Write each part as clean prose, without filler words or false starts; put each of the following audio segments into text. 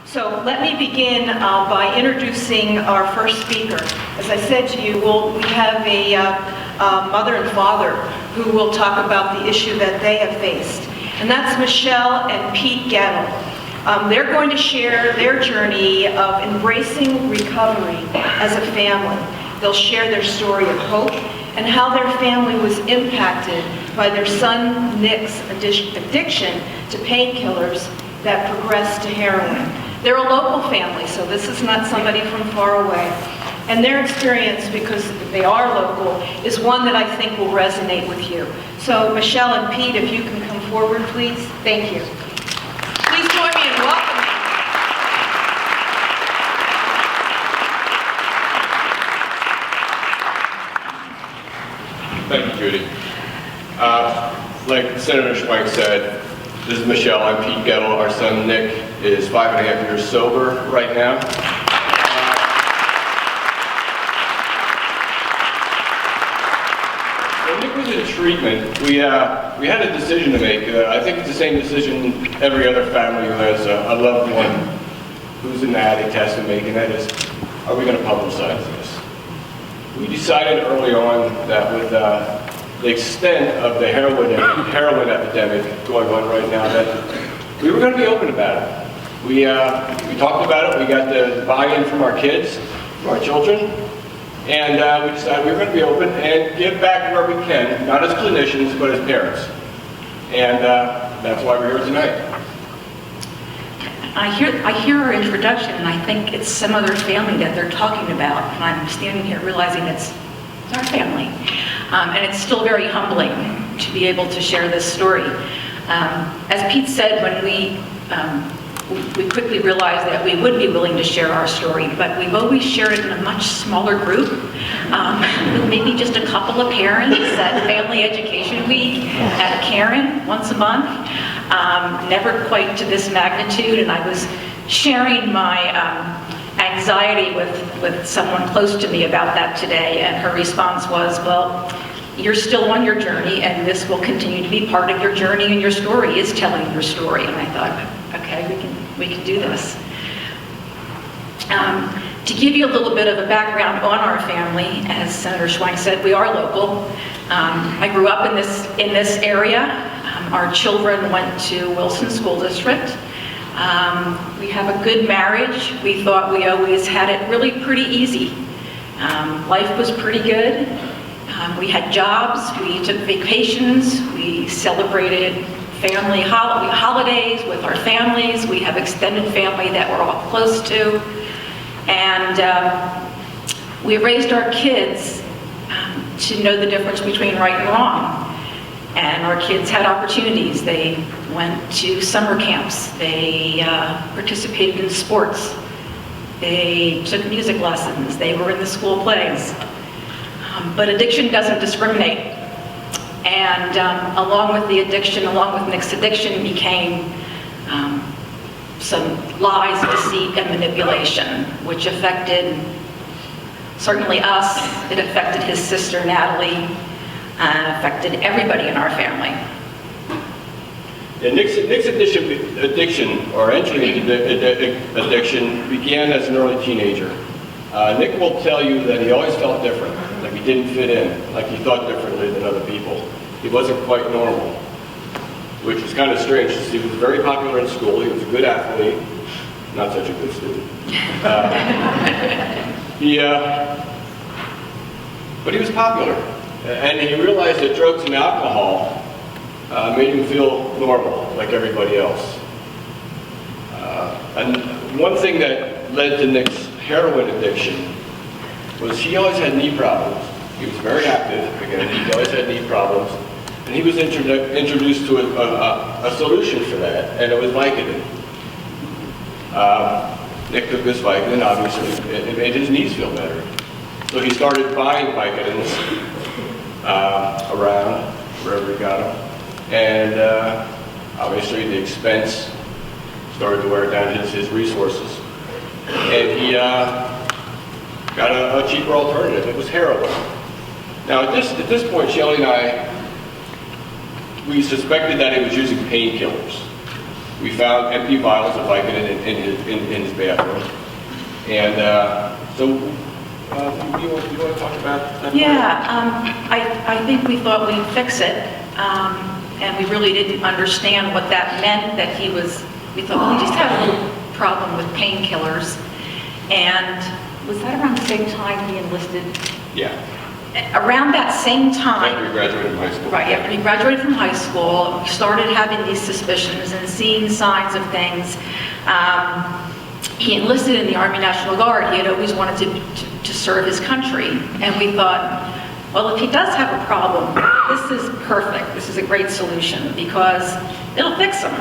So let me begin by introducing our first speaker. As I said to you, we have a mother and father who will talk about the issue that they have faced. And that's Michelle and Pete Gettel. They're going to share their journey of embracing recovery as a family. They'll share their story of hope and how their family was impacted by their son Nick's addiction to painkillers that progressed to heroin. They're a local family, so this is not somebody from far away. And their experience, because they are local, is one that I think will resonate with you. So Michelle and Pete, if you can come forward, please. Thank you. Please join me in welcoming. Thank you, Judy. Like Senator Schweik said, this is Michelle. I'm Pete Gettel. Our son Nick is 5.5 years sober right now. When Nick was in treatment, we had a decision to make. I think it's the same decision every other family who has a loved one who's in the addict has to make, and that is, are we going to publicize this? We decided early on that with the extent of the heroin epidemic going on right now, that we were going to be open about it. We talked about it. We got the buy-in from our kids, from our children, and we decided we were going to be open and give back where we can, not as clinicians, but as parents. And that's why we're here tonight. I hear our introduction, and I think it's some other family that they're talking about. And I'm standing here realizing it's our family. And it's still very humbling to be able to share this story. As Pete said, when we quickly realized that we would be willing to share our story, but we've always shared it in a much smaller group, maybe just a couple of parents at Family Education Week at Karen once a month, never quite to this magnitude. And I was sharing my anxiety with someone close to me about that today, and her response was, well, you're still on your journey, and this will continue to be part of your journey, and your story is telling your story. And I thought, okay, we can do this. To give you a little bit of a background on our family, as Senator Schweik said, we are local. I grew up in this area. Our children went to Wilson School District. We have a good marriage. We thought we always had it really pretty easy. Life was pretty good. We had jobs, we took vacations, we celebrated family holidays with our families. We have extended family that we're all close to. And we raised our kids to know the difference between right and wrong. And our kids had opportunities. They went to summer camps. They participated in sports. They took music lessons. They were in the school plays. But addiction doesn't discriminate. And along with the addiction, along with Nick's addiction, became some lies, deceit, and manipulation, which affected certainly us. It affected his sister, Natalie, and affected everybody in our family. Yeah, Nick's addiction, or entry into addiction, began as an early teenager. Nick will tell you that he always felt different, like he didn't fit in, like he thought differently than other people. He wasn't quite normal, which was kind of strange. He was very popular in school. He was a good athlete, not such a good student. But he was popular, and he realized that drugs and alcohol made him feel normal, like everybody else. And one thing that led to Nick's heroin addiction was he always had knee problems. He was very active, again, he always had knee problems. And he was introduced to a solution for that, and it was Vicodin. Nick took this Vicodin, obviously, it made his knees feel better. So he started buying Vicodins around, wherever he got them. And obviously the expense started to wear down his resources. And he got a cheaper alternative. It was heroin. Now at this point, Shelley and I, we suspected that he was using painkillers. We found empty vials of Vicodin in his bathroom. And so, you want to talk about that? Yeah, I think we thought we'd fix it, and we really didn't understand what that meant, that we thought, well, he just had a little problem with painkillers. And was that around the same time he enlisted? Yeah. Around that same time. After he graduated from high school. Right, after he graduated from high school, we started having these suspicions and seeing signs of things. He enlisted in the Army National Guard. He had always wanted to serve his country. And we thought, well, if he does have a problem, this is perfect. This is a great solution because it'll fix him.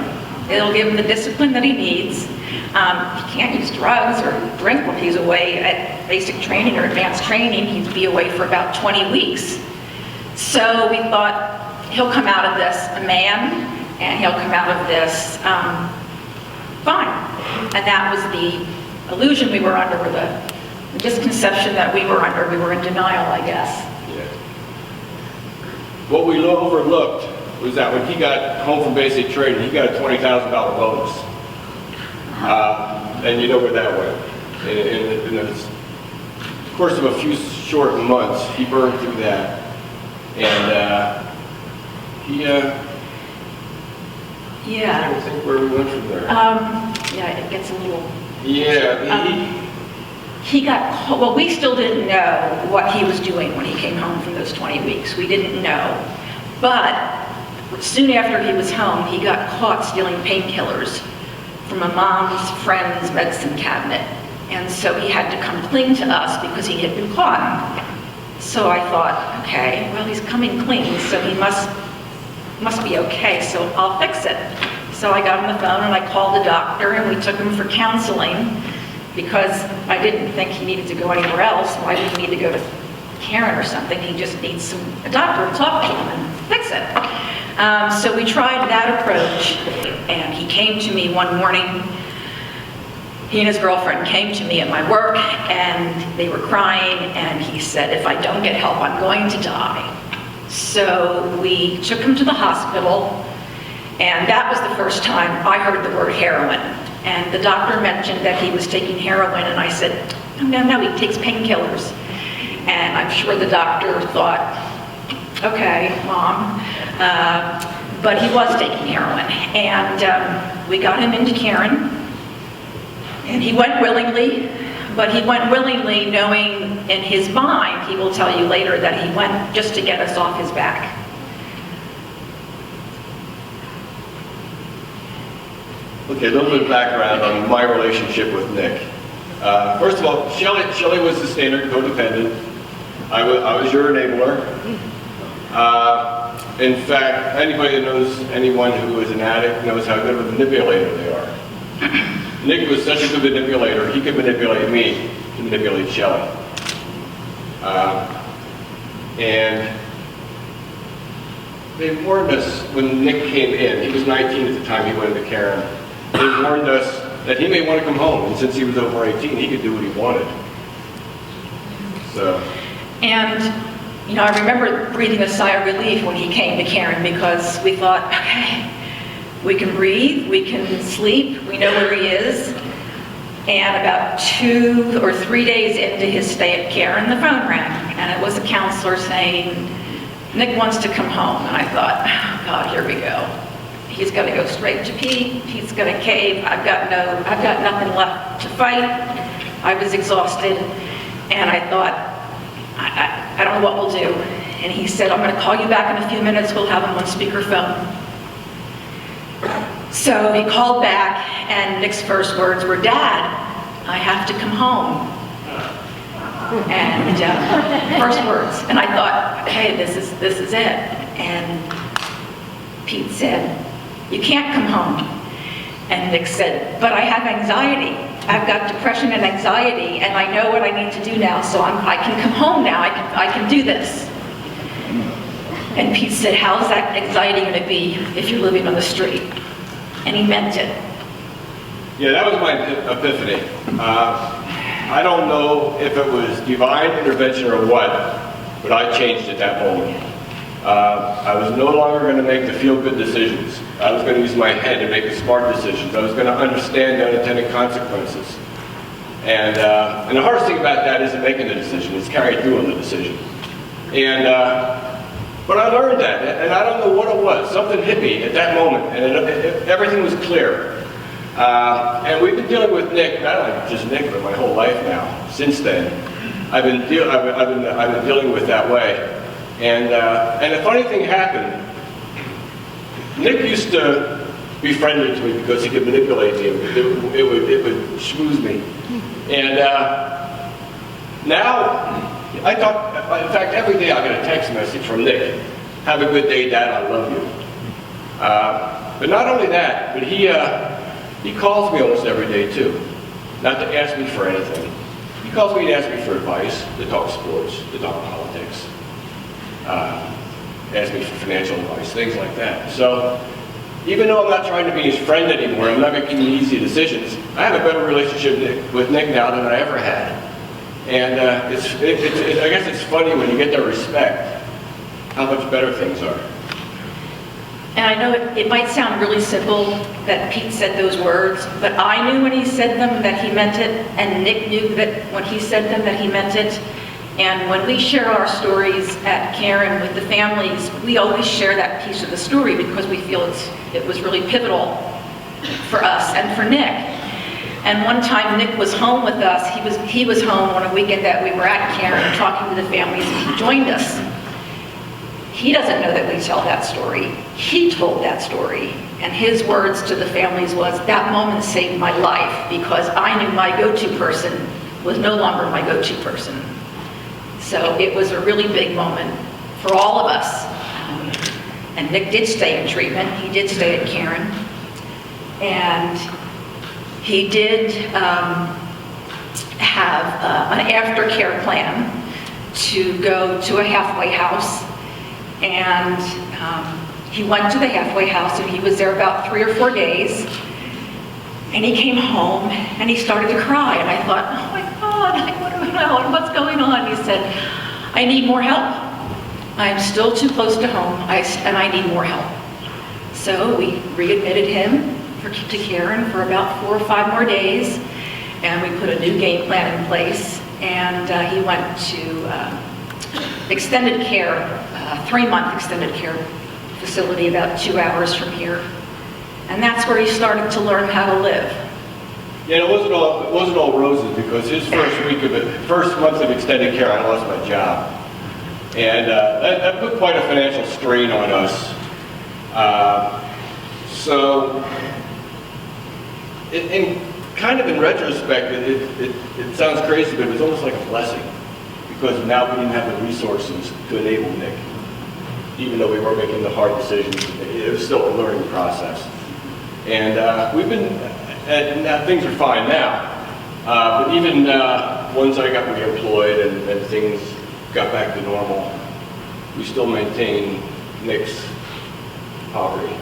It'll give him the discipline that he needs. He can't use drugs or drink when he's away at basic training or advanced training. He'd be away for about 20 weeks. So we thought he'll come out of this a man, and he'll come out of this fine. And that was the illusion we were under, or the misconception that we were under. We were in denial, I guess. Yeah. What we overlooked was that when he got home from basic training, he got a $20,000 bonus. And you know where that went. In the course of a few short months, he burned through that. And Yeah. I don't think where we went from there. Yeah, it gets a little... Yeah, He got, well, we still didn't know what he was doing when he came home from those 20 weeks. We didn't know. But soon after he was home, he got caught stealing painkillers from a mom's friend's medicine cabinet. And so he had to come clean to us because he had been caught. So I thought, okay, well, he's coming clean, so he must be okay, so I'll fix it. So I got on the phone and I called the doctor and we took him for counseling because I didn't think he needed to go anywhere else. Why did he need to go to Karen or something? He just needs a doctor to talk to him and fix it. So we tried that approach, and he came to me one morning. He and his girlfriend came to me at my work, and they were crying, and he said, if I don't get help, I'm going to die. So we took him to the hospital, and that was the first time I heard the word heroin. And the doctor mentioned that he was taking heroin, and I said, no, he takes painkillers. And I'm sure the doctor thought, okay, Mom. But he was taking heroin. And we got him into Karen. And he went willingly, but he went willingly knowing in his mind, he will tell you later, that he went just to get us off his back. Okay, a little bit of background on my relationship with Nick. First of all, Shelley was the standard codependent. I was your enabler. In fact, anybody that knows anyone who is an addict knows how good of a manipulator they are. Nick was such a good manipulator, he could manipulate me to manipulate Shelley. And they warned us when Nick came in, he was 19 at the time he went into Karen, they warned us that he may want to come home, and since he was over 18, he could do what he wanted. So. And, I remember breathing a sigh of relief when he came to Karen because we thought, okay, we can breathe, we can sleep, we know where he is. And about 2 or 3 days into his stay at Karen, the phone rang, and it was a counselor saying, Nick wants to come home. And I thought, oh God, here we go. He's got to go straight to Pete. He's going to cave. I've got nothing left to fight. I was exhausted, and I thought, I don't know what we'll do. And he said, I'm going to call you back in a few minutes. We'll have him on speakerphone. So he called back, and Nick's first words were, Dad, I have to come home. And first words. And I thought, okay, this is it. And Pete said, you can't come home. And Nick said, but I have anxiety. I've got depression and anxiety, and I know what I need to do now, so I can come home now. I can do this. And Pete said, how's that anxiety going to be if you're living on the street? And he meant it. Yeah, that was my epiphany. I don't know if it was divine intervention or what, but I changed at that moment. I was no longer going to make the feel-good decisions. I was going to use my head to make the smart decisions. I was going to understand the unintended consequences. And the hardest thing about that isn't making the decision, it's carrying through on the decision. And, but I learned that, and I don't know what it was. Something hit me at that moment, and everything was clear. And we've been dealing with Nick, not only just Nick, but my whole life now. Since then, I've been dealing with that way. And a funny thing happened. Nick used to be friendly to me because he could manipulate me. It would schmooze me. And now, I talk, in fact, every day I get a text message from Nick. Have a good day, Dad, I love you. But not only that, but he calls me almost every day too. Not to ask me for anything. He calls me to ask me for advice, to talk sports, to talk politics. Ask me for financial advice, things like that. So, even though I'm not trying to be his friend anymore, I'm not making easy decisions, I have a better relationship with Nick now than I ever had. And I guess it's funny when you get their respect, how much better things are. And I know it might sound really simple that Pete said those words, but I knew when he said them that he meant it, and Nick knew that when he said them that he meant it. And when we share our stories at Karen with the families, we always share that piece of the story because we feel it was really pivotal for us and for Nick. And one time Nick was home with us. He was home on a weekend that we were at Karen talking to the families, and he joined us. He doesn't know that we tell that story. He told that story. And his words to the families was, that moment saved my life because I knew my go-to person was no longer my go-to person. So it was a really big moment for all of us. And Nick did stay in treatment. He did stay at Karen. And he did have an aftercare plan to go to a halfway house. And he went to the halfway house, and he was there about 3 or 4 days. And he came home, and he started to cry. And I thought, oh my God, what do I know? What's going on? He said, I need more help. I'm still too close to home, and I need more help. So we readmitted him to Karen for about 4 or 5 more days, and we put a new game plan in place. And he went to extended care, 3-month extended care facility about 2 hours from here. And that's where he started to learn how to live. Yeah, it wasn't all roses because his first month of extended care, I lost my job. And that put quite a financial strain on us. So, kind of in retrospect, it sounds crazy, but it was almost like a blessing. Because now we didn't have the resources to enable Nick. Even though we were making the hard decisions, it was still a learning process. And we've been, and now things are fine now. But even once I got reemployed and things got back to normal, we still maintain Nick's poverty.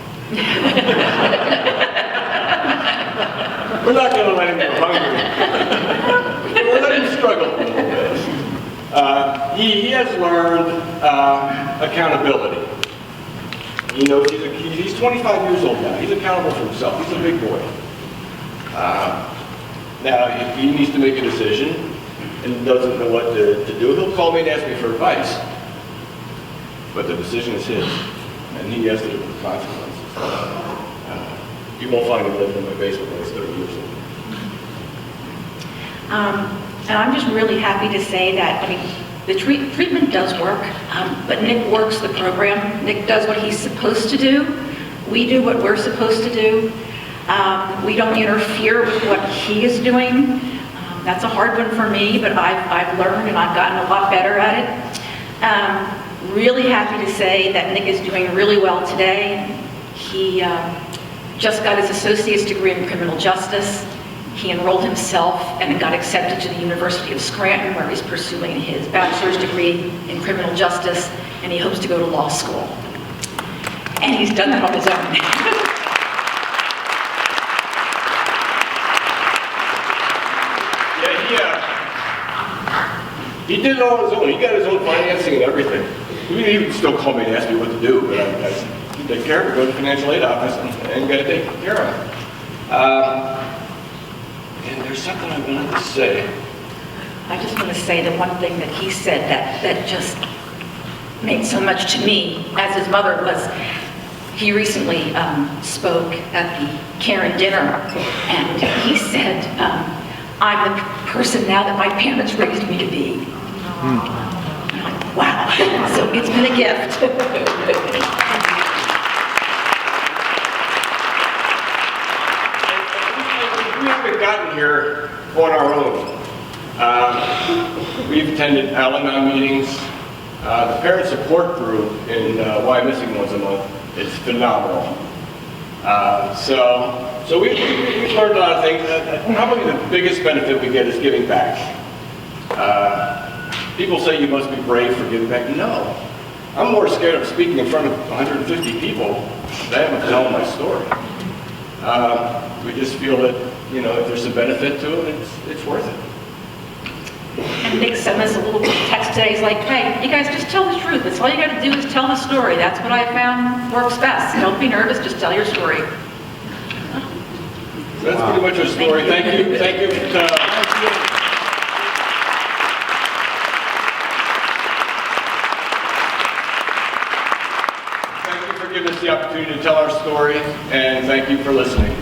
We're not going to let him go hungry. We'll let him struggle a little bit. He has learned accountability. You know, he's 25 years old now. He's accountable for himself. He's a big boy. Now, if he needs to make a decision and doesn't know what to do, he'll call me and ask me for advice. But the decision is his, and he has to live with the consequences. You won't find him living in my basement when he's 30 years old. And I'm just really happy to say that, I mean, the treatment does work, but Nick works the program. Nick does what he's supposed to do. We do what we're supposed to do. We don't interfere with what he is doing. That's a hard one for me, but I've learned and I've gotten a lot better at it. Really happy to say that Nick is doing really well today. He just got his associate's degree in criminal justice. He enrolled himself and got accepted to the University of Scranton, where he's pursuing his bachelor's degree in criminal justice, and he hopes to go to law school. And he's done that on his own. Yeah, he did it on his own. He got his own financing and everything. You can even still call me and ask me what to do, but you take care of it, go to the financial aid office and get it taken care of. And there's something I wanted to say. I just want to say the one thing that he said that just made so much to me as his mother was, he recently spoke at the Karen dinner, and he said, I'm the person now that my parents raised me to be. I'm like, wow, so it's been a gift. We haven't gotten here on our own. We've attended Al-Anon meetings. The parent support group in Why Missing Once a Month is phenomenal. So we've learned a lot of things. Probably the biggest benefit we get is giving back. People say you must be brave for giving back. No. I'm more scared of speaking in front of 150 people than I am of telling my story. We just feel that, you know, if there's a benefit to it, it's worth it. And Nick sent us a little text today. He's like, hey, you guys just tell the truth. That's all you got to do is tell the story. That's what I found works best. Don't be nervous, just tell your story. So that's pretty much our story. Thank you. Thank you. Thank you for giving us the opportunity to tell our story, and thank you for listening.